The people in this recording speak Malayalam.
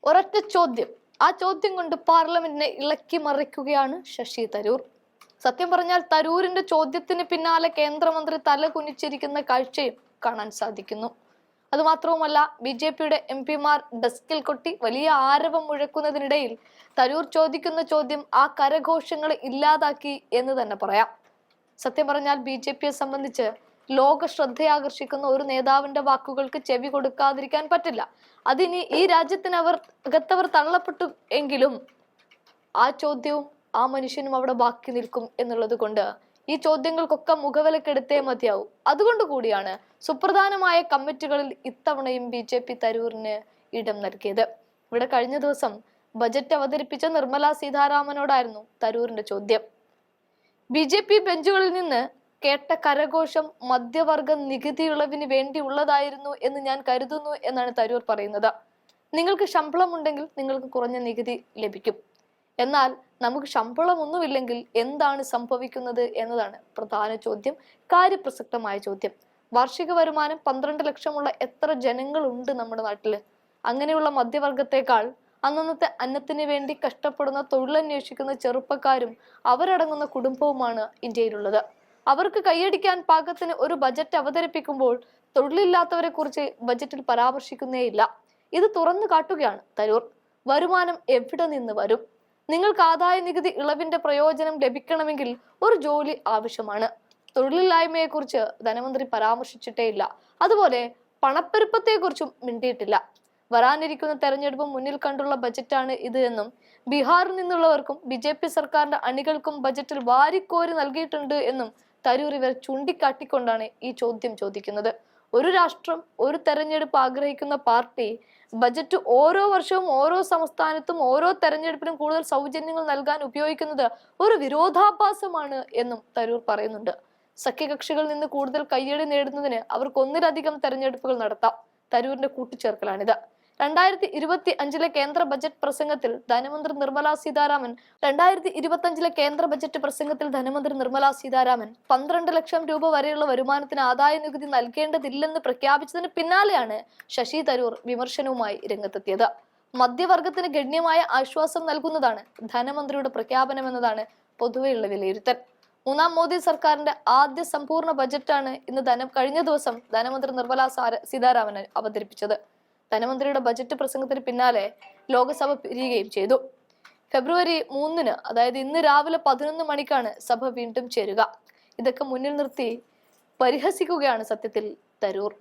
ഒരൊറ്റ ചോദ്യം, ആ ചോദ്യം കൊണ്ട് പാർലമെന്റിനെ ഇളക്കി മറിക്കുകയാണ് ശശി തരൂർ. സത്യം പറഞ്ഞാൽ തരൂരിന്റെ ചോദ്യത്തിന് പിന്നാലെ കേന്ദ്രമന്ത്രി തല കുനിച്ചിരിക്കുന്ന കാഴ്ചയും കാണാൻ സാധിക്കുന്നു. അതുമാത്രവുമല്ല, BJPയുടെ MP-മാർ ഡെസ്കിൽ കൊട്ടി വലിയ ആരവം മുഴക്കുന്നതിനിടയിൽ തരൂർ ചോദിക്കുന്ന ചോദ്യം ആ കരഘോഷങ്ങളെ ഇല്ലാതാക്കി എന്ന് തന്നെ പറയാം. സത്യം പറഞ്ഞാൽ BJPയെ സംബന്ധിച്ച് ലോക ശ്രദ്ധയാകർഷിക്കുന്ന ഒരു നേതാവിന്റെ വാക്കുകൾക്ക് ചെവി കൊടുക്കാതിരിക്കാൻ പറ്റില്ല. അതിനി ഈ അകത്തവർ തള്ളപ്പെട്ടു എങ്കിലും ആ ചോദ്യവും ആ മനുഷ്യനും അവിടെ ബാക്കി നിൽക്കും എന്നുള്ളത് കൊണ്ട് ഈ ചോദ്യങ്ങൾക്കൊക്കെ മുഖവിലക്കെടുത്തേ മതിയാവും. അതുകൊണ്ട് കൂടിയാണ് സുപ്രധാനമായ കമ്മിറ്റികളിൽ ഇത്തവണയും BJP തരൂരിന് ഇടം നൽകിയത്. ഇവിടെ കഴിഞ്ഞ ദിവസം ബജറ്റ് അവതരിപ്പിച്ച നിർമ്മല സീതാരാമനോടായിരുന്നു തരൂരിന്റെ ചോദ്യം. BJP ബെഞ്ചുകളിൽ നിന്ന് കേട്ട കരഘോഷം മധ്യവർഗ നികുതി ഇളവിന് വേണ്ടിയുള്ളതായിരുന്നു എന്ന് ഞാൻ കരുതുന്നു എന്നാണ് തരൂർ പറയുന്നത്. നിങ്ങൾക്ക് ശമ്പളമുണ്ടെങ്കിൽ നിങ്ങൾക്ക് കുറഞ്ഞ നികുതി ലഭിക്കും, എന്നാൽ നമുക്ക് ശമ്പളമൊന്നുമില്ലെങ്കിൽ എന്താണ് സംഭവിക്കുന്നത് എന്നതാണ് പ്രധാന ചോദ്യം, കാര്യപ്രസക്തമായ ചോദ്യം. വാർഷിക വരുമാനം 12 ലക്ഷമുള്ള എത്ര ജനങ്ങളുണ്ട് നമ്മുടെ നാട്ടില്? അങ്ങനെയുള്ള മധ്യവർഗത്തെക്കാൾ അന്നത്തെ അന്നത്തിന് വേണ്ടി കഷ്ടപ്പെടുന്ന, തൊഴിലന്വേഷിക്കുന്ന ചെറുപ്പക്കാരും അവരടങ്ങുന്ന കുടുംബവുമാണ് ഇന്ത്യയിലുള്ളത്. അവർക്ക് കൈയടിക്കാൻ പാകത്തിന് ഒരു ബജറ്റ് അവതരിപ്പിക്കുമ്പോൾ തൊഴിലില്ലാത്തവരെ കുറിച്ച് ബജറ്റിൽ പരാമർശിക്കുന്നേയില്ല. ഇത് തുറന്നു കാട്ടുകയാണ് തരൂർ. വരുമാനം എവിടെ നിന്ന് വരും? നിങ്ങൾക്ക് ആദായ നികുതി ഇളവിന്റെ പ്രയോജനം ലഭിക്കണമെങ്കിൽ ഒരു ജോലി ആവശ്യമാണ്. തൊഴിലില്ലായ്മയെ കുറിച്ച് ധനമന്ത്രി പരാമർശിച്ചിട്ടേയില്ല. അതുപോലെ പണപ്പെരുപ്പത്തെക്കുറിച്ചും മിണ്ടിയിട്ടില്ല. വരാനിരിക്കുന്ന തെരഞ്ഞെടുപ്പ് മുന്നിൽ കണ്ടുള്ള ബജറ്റാണ് ഇത് എന്നും ബീഹാറിൽ നിന്നുള്ളവർക്കും BJP സർക്കാരിന്റെ അണികൾക്കും ബജറ്റിൽ വാരിക്കോരി നൽകിയിട്ടുണ്ട് എന്നും തരൂർ ഇവർ ചൂണ്ടിക്കാട്ടിക്കൊണ്ടാണ് ഈ ചോദ്യം ചോദിക്കുന്നത്. ഒരു രാഷ്ട്രം, ഒരു തെരഞ്ഞെടുപ്പ് ആഗ്രഹിക്കുന്ന പാർട്ടി ബജറ്റ് ഓരോ വർഷവും ഓരോ സംസ്ഥാനത്തും ഓരോ തെരഞ്ഞെടുപ്പിനും കൂടുതൽ സൗജന്യങ്ങൾ നൽകാൻ ഉപയോഗിക്കുന്നത് ഒരു വിരോധാഭാസമാണ് എന്നും തരൂർ പറയുന്നുണ്ട്. സഖ്യകക്ഷികളിൽ നിന്ന് കൂടുതൽ കയ്യടി നേടുന്നതിന് അവർക്ക് ഒന്നിലധികം തെരഞ്ഞെടുപ്പുകൾ നടത്താം. തരൂരിന്റെ കൂട്ടിച്ചേർക്കലാണിത്. 2025 കേന്ദ്ര ബജറ്റ് പ്രസംഗത്തിൽ ധനമന്ത്രി നിർമ്മല സീതാരാമൻ 12 ലക്ഷം രൂപ വരെയുള്ള വരുമാനത്തിന് ആദായ നികുതി നൽകേണ്ടതില്ലെന്ന് പ്രഖ്യാപിച്ചതിന് പിന്നാലെയാണ് ശശി തരൂർ വിമർശനവുമായി രംഗത്തെത്തിയത്. മധ്യവർഗത്തിന് ഗണ്യമായ ആശ്വാസം നൽകുന്നതാണ് ധനമന്ത്രിയുടെ പ്രഖ്യാപനമെന്നതാണ് പൊതുവെയുള്ള വിലയിരുത്തൽ. മൂന്നാം മോദി സർക്കാരിന്റെ ആദ്യ സമ്പൂർണ്ണ ബജറ്റാണ് കഴിഞ്ഞ ദിവസം ധനമന്ത്രി നിർമ്മല സീതാരാമൻ അവതരിപ്പിച്ചത്. ധനമന്ത്രിയുടെ ബജറ്റ് പ്രസംഗത്തിന് പിന്നാലെ ലോക്സഭ പിരിയുകയും ചെയ്തു. ഫെബ്രുവരി 3-ന്, അതായത് ഇന്ന് രാവിലെ 11 മണിക്കാണ് സഭ വീണ്ടും ചേരുക. ഇതൊക്കെ മുന്നിൽ നിർത്തി പരിഹസിക്കുകയാണ് സത്യത്തിൽ തരൂർ.